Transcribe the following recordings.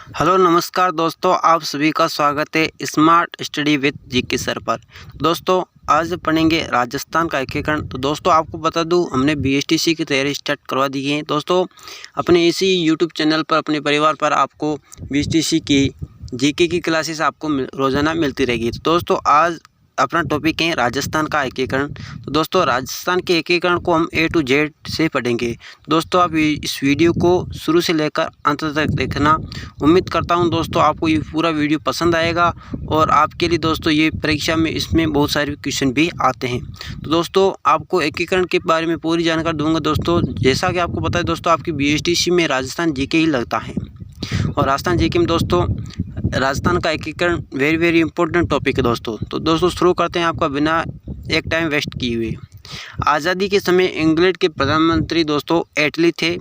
Hello नमस्कार दोस्तों, आप सभी का स्वागत है smart study with GK sir पर। दोस्तों आज पढ़ेंगे राजस्थान का एकीकरण। तो दोस्तों आपको बता दूं, हमने बीएसटीसी की तैयारी स्टार्ट करवा दी है। दोस्तों अपने इसी यूट्यूब चैनल पर अपने परिवार पर आपको बीएसटीसी की जीके की क्लासेस आपको रोज़ाना मिलती रहेगी। तो दोस्तों आज अपना टॉपिक है राजस्थान का एकीकरण। तो दोस्तों राजस्थान के एकीकरण को हम A to Z से पढ़ेंगे। दोस्तों आप इस वीडियो को शुरू से लेकर अंत तक देखना। उम्मीद करता हूं दोस्तों आपको ये पूरा वीडियो पसंद आएगा और आपके लिए दोस्तों ये परीक्षा में इसमें बहुत सारे क्वेश्चन भी आते हैं। तो दोस्तों आपको एकीकरण के बारे में पूरी जानकारी दूंगा। दोस्तों जैसा कि आपको पता है दोस्तों, आपकी बीएसटीसी में राजस्थान जीके ही लगता है और राजस्थान जीके में दोस्तों राजस्थान का एकीकरण वेरी इंपॉर्टेंट टॉपिक है दोस्तों। तो दोस्तों शुरू करते हैं आपका बिना एक टाइम वेस्ट किए हुए। आज़ादी के समय इंग्लैंड के प्रधानमंत्री दोस्तों एटली थे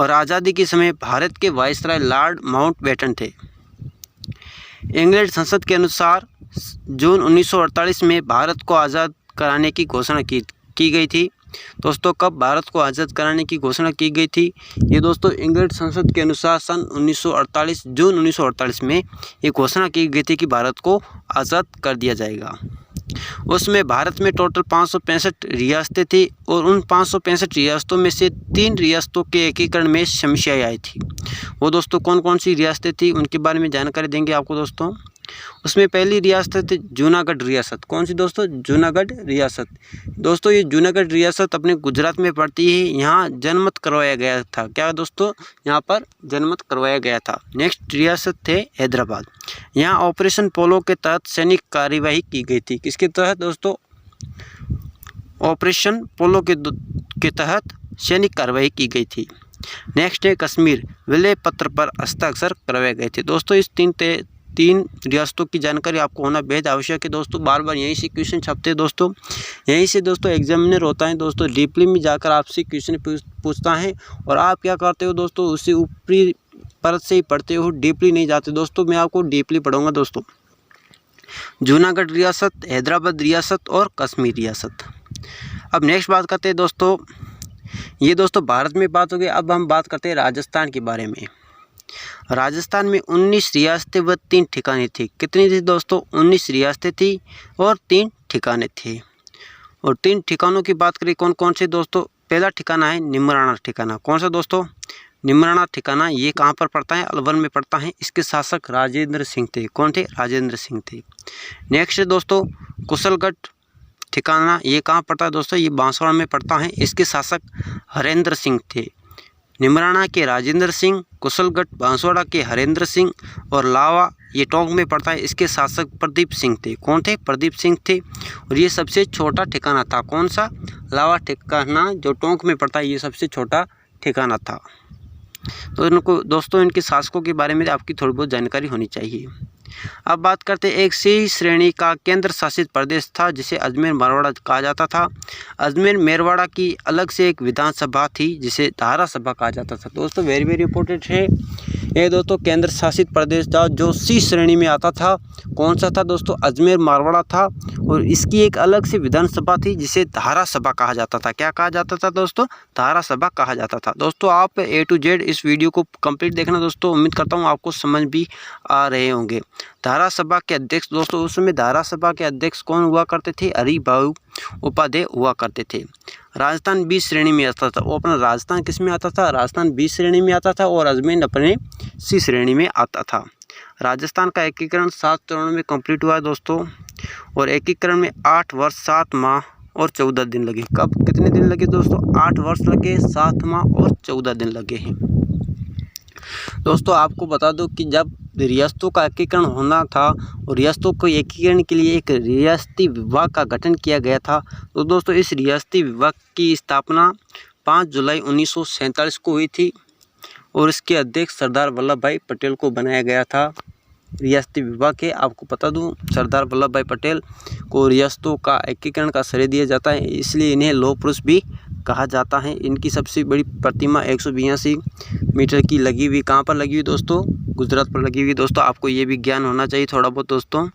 और आज़ादी के समय भारत के वाइसराय लॉर्ड माउंटबेटन थे। इंग्लैंड संसद के अनुसार जून 1948 में भारत को आज़ाद कराने की घोषणा की गई थी। दोस्तों कब भारत को आज़ाद कराने की घोषणा की गई थी? ये दोस्तों इंग्लैंड संसद के अनुसार सन 1948 जून 1948 में ये घोषणा की गई थी कि भारत को आज़ाद कर दिया जाएगा। उसमें भारत में टोटल 565 रियासतें थी और उन 565 रियासतों में से 3 रियासतों के एकीकरण में समस्याएं आई थी। वो दोस्तों कौन कौन सी रियासतें थी उनके बारे में जानकारी देंगे आपको दोस्तों। उसमें पहली रियासत थी जूनागढ़ रियासत। कौन सी दोस्तों? जूनागढ़ रियासत। दोस्तों ये जूनागढ़ रियासत अपने गुजरात में पड़ती है। यहाँ जनमत करवाया गया था। क्या दोस्तों? यहाँ पर जनमत करवाया गया था। नेक्स्ट रियासत थे हैदराबाद। यहाँ ऑपरेशन पोलो के तहत सैनिक कार्यवाही की गई थी। किसके तहत दोस्तों? ऑपरेशन पोलो के तहत सैनिक कार्यवाही की गई थी। नेक्स्ट है कश्मीर। विलय पत्र पर हस्ताक्षर करवाए गए थे। दोस्तों इस तीन रियासतों की जानकारी आपको होना बेहद आवश्यक है दोस्तों। बार बार यहीं से क्वेश्चन छपते हैं दोस्तों। यहीं से दोस्तों एग्जामिनर होता है दोस्तों, डीपली में जाकर आपसे क्वेश्चन पूछता है और आप क्या करते हो दोस्तों, उससे ऊपरी परत से ही पढ़ते हो, डीपली नहीं जाते दोस्तों। मैं आपको डीपली पढ़ाऊंगा दोस्तों। जूनागढ़ रियासत, हैदराबाद रियासत और कश्मीर रियासत। अब नेक्स्ट बात करते हैं दोस्तों, ये दोस्तों भारत में बात हो गई। अब हम बात करते हैं राजस्थान के बारे में। राजस्थान में 19 रियासतें व 3 ठिकाने थे। कितनी थी दोस्तों? 19 रियासतें थी और 3 ठिकाने थे। और 3 ठिकानों की बात करें कौन कौन से दोस्तों? पहला ठिकाना है निमराना ठिकाना। कौन सा दोस्तों? निमराना ठिकाना। ये कहाँ पर पड़ता है? अलवर में पड़ता है। इसके शासक राजेंद्र सिंह थे। कौन थे? राजेंद्र सिंह थे। नेक्स्ट है दोस्तों कुशलगढ़ ठिकाना। ये कहाँ पड़ता है दोस्तों? ये बांसवाड़ा में पड़ता है। इसके शासक हरेंद्र सिंह थे। निमराना के राजेंद्र सिंह, कुशलगढ़ बांसवाड़ा के हरेंद्र सिंह और लावा ये टोंक में पड़ता है। इसके शासक प्रदीप सिंह थे। कौन थे? प्रदीप सिंह थे। और ये सबसे छोटा ठिकाना था। कौन सा? लावा ठिकाना जो टोंक में पड़ता है, ये सबसे छोटा ठिकाना था। तो इनको दोस्तों इनके शासकों के बारे में आपकी थोड़ी बहुत जानकारी होनी चाहिए। अब बात करते हैं एक सी श्रेणी का केंद्र शासित प्रदेश था जिसे अजमेर मेरवाड़ा कहा जाता था। अजमेर मेरवाड़ा की अलग से एक विधानसभा थी जिसे धारा सभा कहा जाता था। दोस्तों वेरी इंपॉर्टेंट है ये दोस्तों। केंद्र शासित प्रदेश था जो सी श्रेणी में आता था। कौन सा था दोस्तों? अजमेर मेरवाड़ा था। और इसकी एक अलग से विधानसभा थी जिसे धारा सभा कहा जाता था। क्या कहा जाता था दोस्तों? धारा सभा कहा जाता था। दोस्तों आप A to Z इस वीडियो को कंप्लीट देखना दोस्तों। उम्मीद करता हूँ आपको समझ भी आ रहे होंगे। धारा सभा के अध्यक्ष दोस्तों, उस समय धारा सभा के अध्यक्ष कौन हुआ करते थे? हरिभाऊ उपाध्याय हुआ करते थे। राजस्थान 20 श्रेणी में आता था। वो अपना राजस्थान किस में आता था? राजस्थान 20 श्रेणी में आता था और अजमेर अपने सी श्रेणी में आता था। राजस्थान का एकीकरण 7 चरणों में कंप्लीट हुआ है दोस्तों। और एकीकरण में 8 वर्ष 7 माह और 14 दिन लगे। कब कितने दिन लगे दोस्तों? 8 वर्ष लगे, 7 माह और 14 दिन लगे हैं। दोस्तों आपको बता दो कि जब रियासतों का एकीकरण होना था और रियासतों को एकीकरण के लिए एक रियासती विभाग का गठन किया गया था। तो दोस्तों इस रियासती विभाग की स्थापना 5 जुलाई 1947 को हुई थी और इसके अध्यक्ष सरदार वल्लभ भाई पटेल को बनाया गया था। रियासती विभाग के आपको बता दूं, सरदार वल्लभ भाई पटेल को रियासतों का एकीकरण का श्रेय दिया जाता है, इसलिए इन्हें लौह पुरुष भी कहा जाता है। इनकी सबसे बड़ी प्रतिमा 182 मीटर की लगी हुई, कहाँ पर लगी हुई दोस्तों? गुजरात पर लगी हुई। दोस्तों आपको ये भी ज्ञान होना चाहिए थोड़ा बहुत दोस्तों।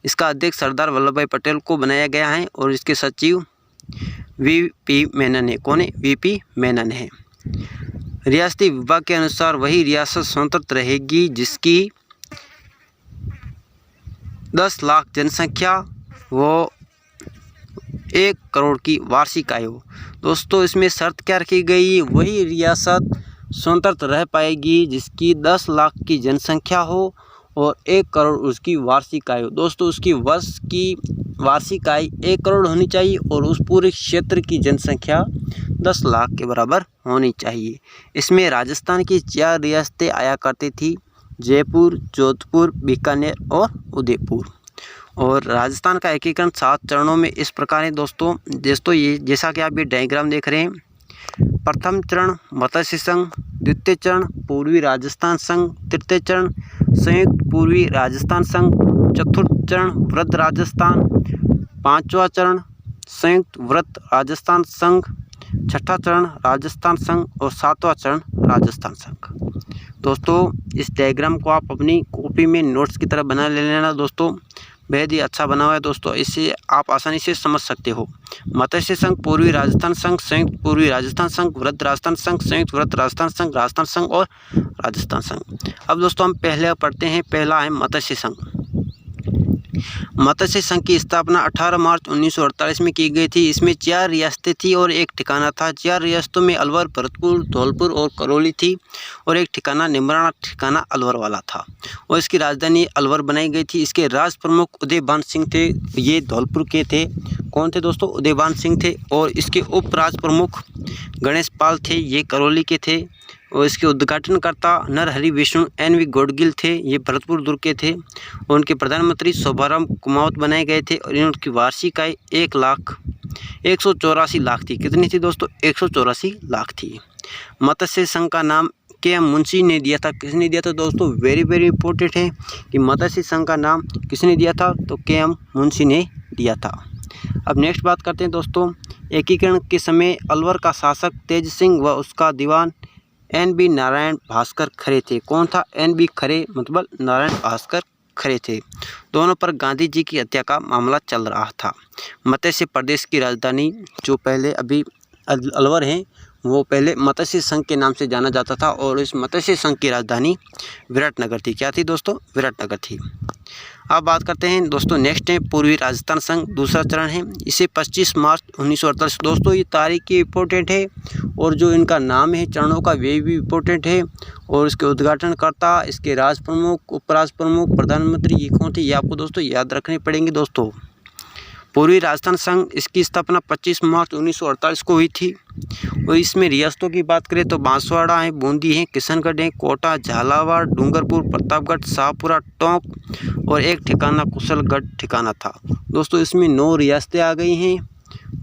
इसका अध्यक्ष सरदार वल्लभ भाई पटेल को बनाया गया है और इसके सचिव वीपी मेनन है। कौन है? वीपी मेनन है। रियासती विभाग के अनुसार वही रियासत स्वतंत्र रहेगी जिसकी 10 लाख जनसंख्या वो 1 करोड़ की वार्षिक आय हो। दोस्तों इसमें शर्त क्या रखी गई, वही रियासत स्वतंत्र रह पाएगी जिसकी 10 लाख की जनसंख्या हो और 1 करोड़ उसकी वार्षिक आय हो। दोस्तों उसकी वर्ष की वार्षिक आय 1 करोड़ होनी चाहिए और उस पूरे क्षेत्र की जनसंख्या 10 लाख के बराबर होनी चाहिए। इसमें राजस्थान की 4 रियासतें आया करती थी, जयपुर, जोधपुर, बीकानेर और उदयपुर। और राजस्थान का एकीकरण 7 चरणों में इस प्रकार है दोस्तों ये जैसा कि आप ये डायग्राम देख रहे हैं। प्रथम चरण मत्स्य संघ, द्वितीय चरण पूर्वी राजस्थान संघ, तृतीय चरण संयुक्त पूर्वी राजस्थान संघ, चतुर्थ चरण वृद्ध राजस्थान, पांचवा चरण संयुक्त वृद्ध राजस्थान संघ, छठा चरण राजस्थान संघ और सातवां चरण राजस्थान संघ। दोस्तों इस डायग्राम को आप अपनी कॉपी में नोट्स की तरह बना ले लेना दोस्तों, बेहद ही अच्छा बना हुआ है दोस्तों, इससे आप आसानी से समझ सकते हो। मत्स्य संघ, पूर्वी राजस्थान संघ, संयुक्त पूर्वी राजस्थान संघ, वृद्ध राजस्थान संघ, संयुक्त वृद्ध राजस्थान संघ, राजस्थान संघ और राजस्थान संघ। अब दोस्तों हम पहले पढ़ते हैं, पहला है मत्स्य संघ। मत्स्य संघ की स्थापना 18 मार्च 1948 में की गई थी। इसमें 4 रियासतें थी और एक ठिकाना था। 4 रियासतों में अलवर, भरतपुर, धौलपुर और करौली थी और एक ठिकाना निमराना ठिकाना अलवर वाला था और इसकी राजधानी अलवर बनाई गई थी। इसके राज प्रमुख उदयभान सिंह थे, ये धौलपुर के थे। कौन थे दोस्तों? उदयभान सिंह थे। और इसके उप राज प्रमुख गणेश पाल थे, ये करौली के थे। और इसके उद्घाटनकर्ता नरहरि विष्णु NV गोडगिल थे, ये भरतपुर दुर्ग के थे। और उनके प्रधानमंत्री शोभाराम कुमावत बनाए गए थे और इनकी वार्षिक आय 1,184 लाख थी। कितनी थी दोस्तों? 184 लाख थी। मत्स्य संघ का नाम KM मुंशी ने दिया था। किसने दिया था दोस्तों? वेरी वेरी इंपॉर्टेंट है कि मत्स्य संघ का नाम किसने दिया था? तो KM मुंशी ने दिया था। अब नेक्स्ट बात करते हैं दोस्तों, एकीकरण के समय अलवर का शासक तेज सिंह व उसका दीवान NB नारायण भास्कर खरे थे। कौन था? NB खरे मतलब नारायण भास्कर खरे थे। दोनों पर गांधी जी की हत्या का मामला चल रहा था। मत्स्य प्रदेश की राजधानी जो पहले अभी अलवर है, वो पहले मत्स्य संघ के नाम से जाना जाता था और इस मत्स्य संघ की राजधानी विराटनगर थी। क्या थी दोस्तों? विराटनगर थी। अब बात करते हैं दोस्तों, नेक्स्ट है पूर्वी राजस्थान संघ, दूसरा चरण है। इसे 25 मार्च 1948। दोस्तों ये तारीख इंपॉर्टेंट है और जो इनका नाम है चरणों का वे भी इम्पोर्टेंट है। और इसके उद्घाटनकर्ता, इसके राज प्रमुख, उपराज प्रमुख, प्रधानमंत्री ये कौन थे, ये आपको दोस्तों याद रखने पड़ेंगे दोस्तों। पूर्वी राजस्थान संघ, इसकी स्थापना 25 मार्च 1948 को हुई थी और इसमें रियासतों की बात करें तो बांसवाड़ा है, बूंदी है, किशनगढ़ है, कोटा, झालावाड़, डूंगरपुर, प्रतापगढ़, शाहपुरा, टोंक और एक ठिकाना कुशलगढ़ ठिकाना था। दोस्तों इसमें 9 रियासतें आ गई हैं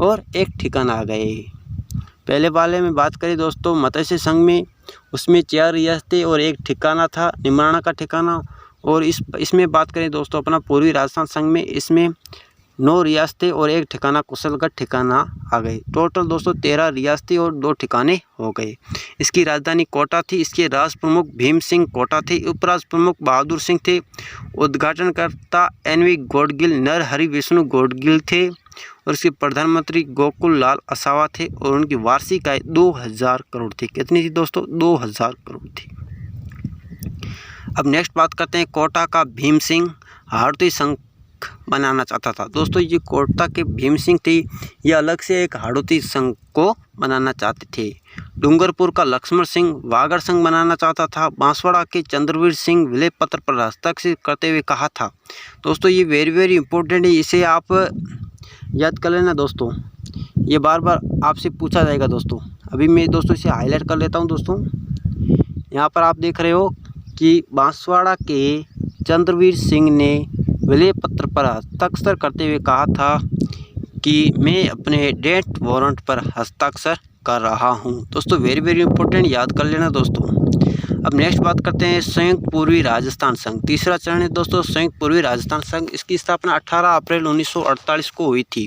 और एक ठिकाना आ गए। पहले वाले में बात करें दोस्तों मत्स्य संघ में, उसमें 4 रियासतें और एक ठिकाना था, निमराना का ठिकाना। और इसमें बात करें दोस्तों अपना पूर्वी राजस्थान संघ में, इसमें 9 रियासतें और एक ठिकाना कुशलगढ़ ठिकाना आ गए। टोटल दोस्तों 13 रियासतें और 2 ठिकाने हो गए। इसकी राजधानी कोटा थी। इसके राज प्रमुख भीम सिंह कोटा थे, उपराज प्रमुख बहादुर सिंह थे, उद्घाटनकर्ता NV गोडगिल, नरहरि विष्णु गोडगिल थे और इसके प्रधानमंत्री गोकुल लाल असावा थे और उनकी वार्षिक आय 2000 करोड़ थी। कितनी थी दोस्तों? 2000 करोड़ थी। अब नेक्स्ट बात करते हैं कोटा का भीम सिंह हाड़ौती संघ बनाना चाहता था। दोस्तों ये कोटा के भीम सिंह थे, ये अलग से एक हाड़ौती संघ को बनाना चाहते थे। डूंगरपुर का लक्ष्मण सिंह वागड़ संघ बनाना चाहता था। बांसवाड़ा के चंद्रवीर सिंह विलय पत्र पर हस्ताक्षर करते हुए कहा था। दोस्तों ये वेरी वेरी इंपॉर्टेंट है, इसे आप याद कर लेना दोस्तों, ये बार बार आपसे पूछा जाएगा दोस्तों। अभी मैं दोस्तों इसे हाईलाइट कर लेता हूँ दोस्तों। यहाँ पर आप देख रहे हो कि बांसवाड़ा के चंद्रवीर सिंह ने विलय पत्र पर हस्ताक्षर करते हुए कहा था कि मैं अपने डेथ वारंट पर हस्ताक्षर कर रहा हूं। दोस्तों वेरी वेरी इंपॉर्टेंट, याद कर लेना दोस्तों। अब नेक्स्ट बात करते हैं संयुक्त पूर्वी राजस्थान संघ। तीसरा चरण है दोस्तों संयुक्त पूर्वी राजस्थान संघ। इसकी स्थापना 18 अप्रैल 1948 को हुई थी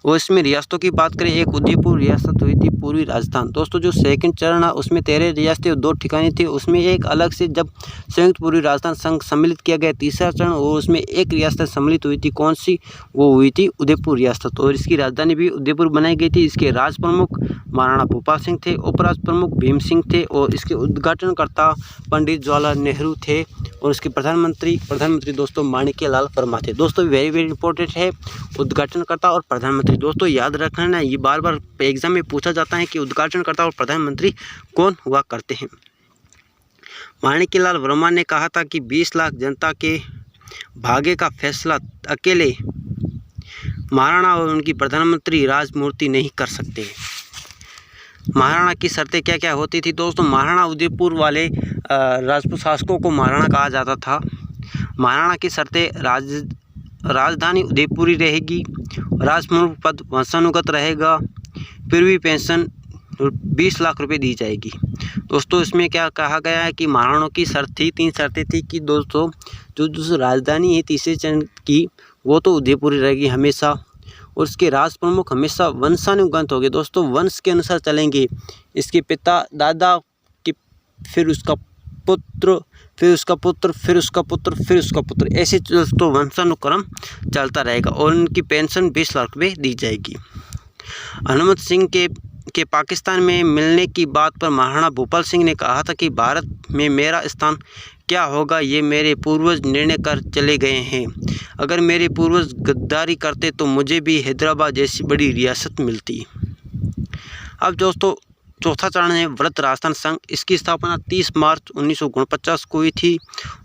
और इसमें रियासतों की बात करें, एक उदयपुर रियासत हुई थी, पूर्वी राजस्थान। दोस्तों जो सेकंड चरण है उसमें 13 रियासतें और 2 ठिकाने थे, उसमें एक अलग से जब संयुक्त पूर्वी राजस्थान संघ सम्मिलित किया गया तीसरा चरण, और उसमें एक रियासत सम्मिलित हुई थी। कौन सी? वो हुई थी उदयपुर रियासत, और इसकी राजधानी भी उदयपुर बनाई गई थी। इसके राज प्रमुख महाराणा भूपाल सिंह थे, उपराज प्रमुख भीम सिंह थे, और इसके उद्घाटनकर्ता पंडित जवाहरलाल नेहरू थे, और इसके प्रधानमंत्री दोस्तों माणिक्यलाल वर्मा थे। दोस्तों वेरी वेरी इंपॉर्टेंट है उद्घाटनकर्ता और प्रधानमंत्री। दोस्तों याद रखना ना, ये बार बार एग्जाम में पूछा जाता है कि उद्घाटनकर्ता और प्रधानमंत्री कौन हुआ करते हैं। माणिक्यलाल वर्मा ने कहा था कि 20 लाख जनता के भाग्य का फैसला अकेले महाराणा और उनकी प्रधानमंत्री राजमूर्ति नहीं कर सकते। महाराणा की शर्तें क्या क्या होती थी दोस्तों? महाराणा उदयपुर वाले राजपूत शासकों को महाराणा कहा जाता था। महाराणा की शर्तें राजधानी उदयपुरी रहेगी, राजप्रमुख पद वंशानुगत रहेगा, पूर्वी पेंशन 20 लाख रुपए दी जाएगी। दोस्तों इसमें क्या कहा गया है कि महाराणाओं की शर्त थी, 3 शर्तें थी कि दोस्तों जो राजधानी है तीसरे चरण की वो तो उदयपुरी रहेगी हमेशा, और उसके राज प्रमुख हमेशा वंशानुगत होंगे। दोस्तों वंश के अनुसार चलेंगे, इसके पिता दादा के फिर उसका पुत्र फिर उसका पुत्र फिर उसका पुत्र फिर उसका पुत्र, ऐसे दोस्तों वंशानुक्रम चलता रहेगा, और उनकी पेंशन 20 लाख रुपये दी जाएगी। हनुमत सिंह के पाकिस्तान में मिलने की बात पर महाराणा भूपाल सिंह ने कहा था कि भारत में मेरा स्थान क्या होगा ये मेरे पूर्वज निर्णय कर चले गए हैं। अगर मेरे पूर्वज गद्दारी करते तो मुझे भी हैदराबाद जैसी बड़ी रियासत मिलती। अब दोस्तों चौथा चरण है वृहत राजस्थान संघ। इसकी स्थापना 30 मार्च 1949 को हुई थी।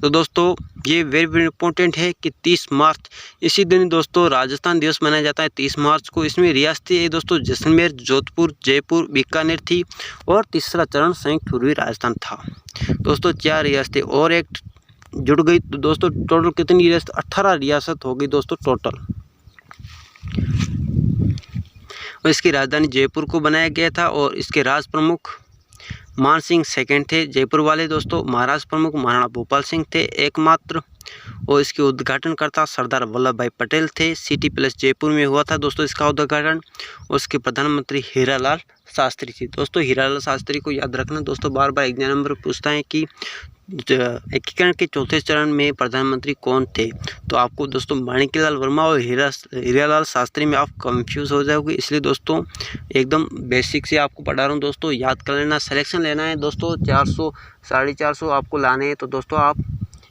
तो दोस्तों ये वेरी वेरी इंपॉर्टेंट है कि 30 मार्च इसी दिन दोस्तों राजस्थान दिवस मनाया जाता है 30 मार्च को। इसमें रियासतें दोस्तों जैसलमेर, जोधपुर, जयपुर, बीकानेर थी, और तीसरा चरण संयुक्त पूर्वी राजस्थान था। दोस्तों 4 रियासतें और एक जुड़ गई, तो दोस्तों टोटल कितनी रियासत? 18 रियासत हो गई दोस्तों टोटल। और इसकी राजधानी जयपुर को बनाया गया था, और इसके राज प्रमुख मान सिंह सेकंड थे जयपुर वाले दोस्तों। महाराष्ट्र प्रमुख महाराणा भूपाल सिंह थे एकमात्र, और इसके उद्घाटनकर्ता सरदार वल्लभ भाई पटेल थे। सिटी प्लेस जयपुर में हुआ था दोस्तों इसका उद्घाटन, और इसके प्रधानमंत्री हीरालाल शास्त्री थे। दोस्तों हीरालाल शास्त्री को याद रखना दोस्तों, बार बार एग्जाम नंबर पूछता है कि एकीकरण के चौथे चरण में प्रधानमंत्री कौन थे, तो आपको दोस्तों माणिक्यलाल वर्मा और हीरालाल शास्त्री में आप कंफ्यूज हो जाओगे, इसलिए दोस्तों एकदम बेसिक से आपको पढ़ा रहा हूँ दोस्तों, याद कर लेना। सिलेक्शन लेना है दोस्तों 400 450 आपको लाने हैं, तो दोस्तों आप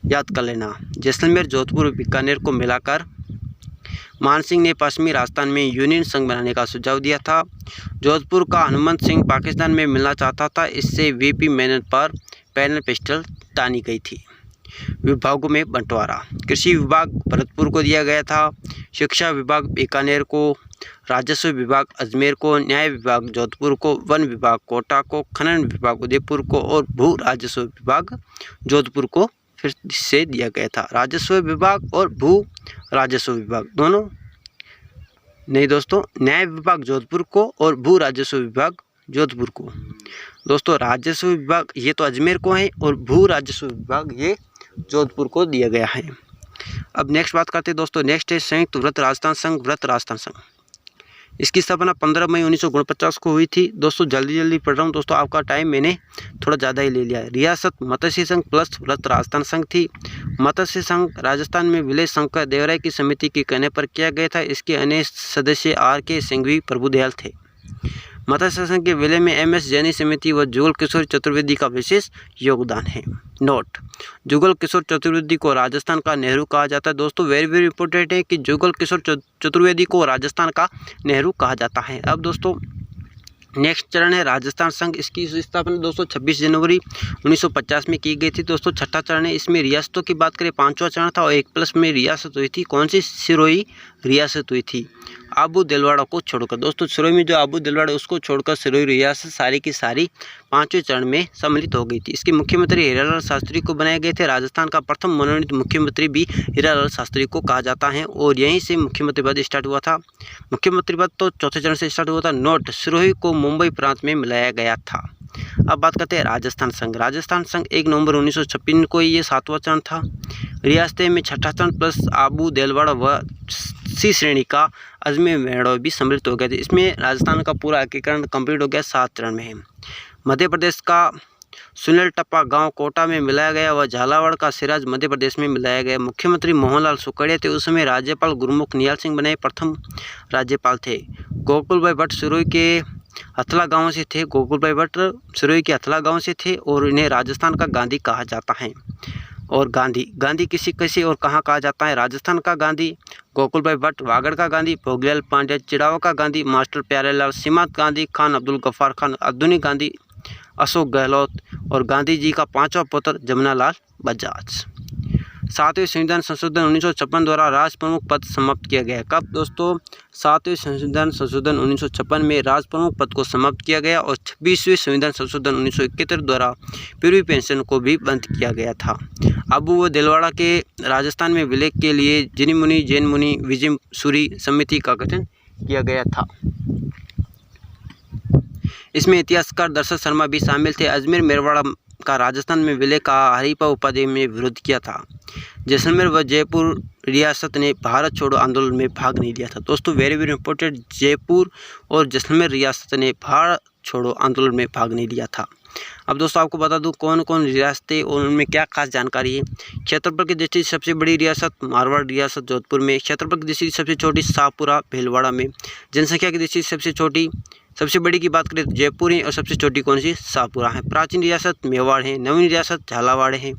याद कर लेना। जैसलमेर, जोधपुर, बीकानेर को मिलाकर मान सिंह ने पश्चिमी राजस्थान में यूनियन संघ बनाने का सुझाव दिया था। जोधपुर का हनुमंत सिंह पाकिस्तान में मिलना चाहता था, इससे वीपी मेनन पर पैनल पिस्टल तानी गई थी। विभागों में बंटवारा, कृषि विभाग भरतपुर को दिया गया था, शिक्षा विभाग बीकानेर को, राजस्व विभाग अजमेर को, न्याय विभाग जोधपुर को, वन विभाग कोटा को, खनन विभाग उदयपुर को, और भू राजस्व विभाग जोधपुर को फिर से दिया गया था। राजस्व विभाग और भू राजस्व विभाग दोनों नहीं दोस्तों, न्याय विभाग जोधपुर को और भू राजस्व विभाग जोधपुर को। दोस्तों राजस्व विभाग ये तो अजमेर को है, और भू राजस्व विभाग ये जोधपुर को दिया गया है। अब नेक्स्ट बात करते हैं दोस्तों, नेक्स्ट है संयुक्त वृहत राजस्थान संघ। वृहत राजस्थान संघ इसकी स्थापना 15 मई 1949 को हुई थी। दोस्तों जल्दी पढ़ रहा हूँ दोस्तों, आपका टाइम मैंने थोड़ा ज़्यादा ही ले लिया है। रियासत मत्स्य संघ प्लस वृहत राजस्थान संघ थी। मत्स्य संघ राजस्थान में विलय संघ का देवराय की समिति के कहने पर किया गया था। इसके अन्य सदस्य R.K. सिंघवी प्रभुदयाल थे। मत्स्य संघ के विलय में MS जैनी समिति व जुगल किशोर चतुर्वेदी का विशेष योगदान है। नोट, जुगल किशोर चतुर्वेदी को राजस्थान का नेहरू कहा जाता है। दोस्तों वेरी वेरी इंपॉर्टेंट है कि जुगल किशोर चतुर्वेदी को राजस्थान का नेहरू कहा जाता है। अब दोस्तों नेक्स्ट चरण है राजस्थान संघ। इसकी स्थापना दोस्तों 26 जनवरी 1950 में की गई थी। दोस्तों छठा चरण है, इसमें रियासतों की बात करें 5वां चरण था, और 1+ में रियासत हुई थी। कौन सी? सिरोही रियासत हुई थी आबू दिलवाड़ा को छोड़कर। दोस्तों सिरोही में जो आबू दिलवाड़ा उसको छोड़कर सिरोही रियासत सारी की सारी 5वें चरण में सम्मिलित हो गई थी। इसके मुख्यमंत्री हीरालाल शास्त्री को बनाए गए थे। राजस्थान का प्रथम मनोनीत मुख्यमंत्री भी हीरालाल शास्त्री को कहा जाता है, और यहीं से मुख्यमंत्री पद स्टार्ट हुआ था। मुख्यमंत्री पद तो चौथे चरण से स्टार्ट हुआ था। नोट, सिरोही को मुंबई प्रांत में मिलाया गया था। अब बात करते हैं राजस्थान संघ। राजस्थान संघ 1 नवंबर 1956 को ये 7वां चरण था। रियासतें में छठा चरण प्लस आबू दिलवाड़ा व सी श्रेणी का अजमेर मेवाड़ भी सम्मिलित हो गया था। इसमें राजस्थान का पूरा एकीकरण कंप्लीट हो गया, 7 चरण में है। मध्य प्रदेश का सुनील टप्पा गांव कोटा में मिलाया गया व झालावाड़ का सिराज मध्य प्रदेश में मिलाया गया। मुख्यमंत्री मोहनलाल सुखड़िया थे, उस समय राज्यपाल गुरुमुख निहाल सिंह बने, प्रथम राज्यपाल थे। गोकुल भाई भट्ट सिरोही के हथला गांव से थे। गोकुल भाई भट्ट सिरोही के हथला गांव से थे और इन्हें राजस्थान का गांधी कहा जाता है। और गांधी किसी किसी और कहाँ कहा जाता है? राजस्थान का गांधी गोकुल भाई भट्ट, वागड़ का गांधी भोगीलाल पांड्या, चिड़ावा का गांधी मास्टर प्यारेलाल, सीमांत गांधी खान अब्दुल गफ्फार खान, आधुनिक गांधी अशोक गहलोत और गांधी जी का 5वां पुत्र जमुनालाल बजाज। 7वें संविधान संशोधन 1956 द्वारा राष्ट्र प्रमुख पद समाप्त किया गया। कब दोस्तों? 7वें संविधान संशोधन 1956 में राष्ट्र प्रमुख पद को समाप्त किया गया और 26वें संविधान संशोधन 1971 द्वारा पूर्वी पेंशन को भी बंद किया गया था। अबू व दिलवाड़ा के राजस्थान में विलय के लिए जिनी मुनि जैन मुनि विजिम सूरी समिति का गठन किया गया था। इसमें इतिहासकार दर्शक शर्मा भी शामिल थे। अजमेर मेवाड़ का राजस्थान में विलय का हरिप्पा उपाध्याय ने विरोध किया था। जैसलमेर व जयपुर रियासत ने भारत छोड़ो आंदोलन में भाग नहीं लिया था। दोस्तों वेरी वेरी इंपॉर्टेंट, जयपुर और जैसलमेर रियासत ने भारत छोड़ो आंदोलन में भाग नहीं लिया था। अब दोस्तों आपको बता दूं कौन कौन रियासतें और उनमें क्या खास जानकारी है। क्षेत्रफल की दृष्टि से सबसे बड़ी रियासत मारवाड़ रियासत जोधपुर में। क्षेत्रफल की दृष्टि से सबसे छोटी शाहपुरा भीलवाड़ा में। जनसंख्या की दृष्टि से सबसे बड़ी की बात करें तो जयपुर है और सबसे छोटी कौन सी? शाहपुरा है। प्राचीन रियासत मेवाड़ है। नवीन रियासत झालावाड़ है।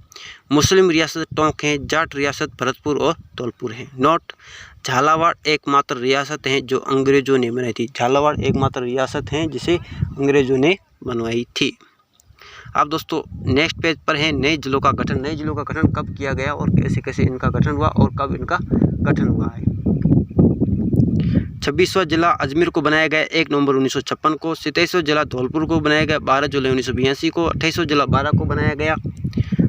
मुस्लिम रियासत टोंक है। जाट रियासत भरतपुर और धौलपुर है। नोट: झालावाड़ एकमात्र रियासत है जो अंग्रेजों ने बनाई थी। झालावाड़ एकमात्र रियासत है जिसे अंग्रेजों ने बनवाई थी। अब दोस्तों नेक्स्ट पेज पर है नए जिलों का गठन। नए जिलों का गठन कब किया गया और कैसे कैसे इनका गठन हुआ और कब इनका गठन हुआ है। 26वां जिला अजमेर को बनाया गया 1 नवंबर 1956 को। 27वां जिला धौलपुर को बनाया गया 12 जुलाई 1982 को। 28वां जिला बारां को बनाया गया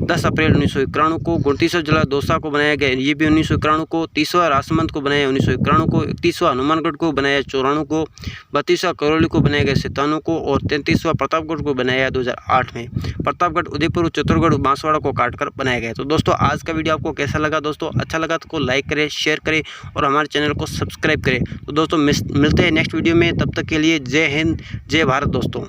10 अप्रैल 1991 को। 29वां जिला दौसा को बनाया गया, ये भी 1991 को। 30वां राजसमंद को बनाया 1991 को। 31वां हनुमानगढ़ को बनाया 94 को। 32वां करौली को बनाया गया 97 को और 33वां प्रतापगढ़ को बनाया 2008 में। प्रतापगढ़, उदयपुर, चित्तौड़गढ़, बांसवाड़ा को काटकर बनाया गया। तो दोस्तों आज का वीडियो आपको कैसा लगा? दोस्तों अच्छा लगा तो लाइक करें, शेयर करें और हमारे चैनल को सब्सक्राइब करें। तो दोस्तों मिलते हैं नेक्स्ट वीडियो में, तब तक के लिए जय हिंद, जय भारत दोस्तों।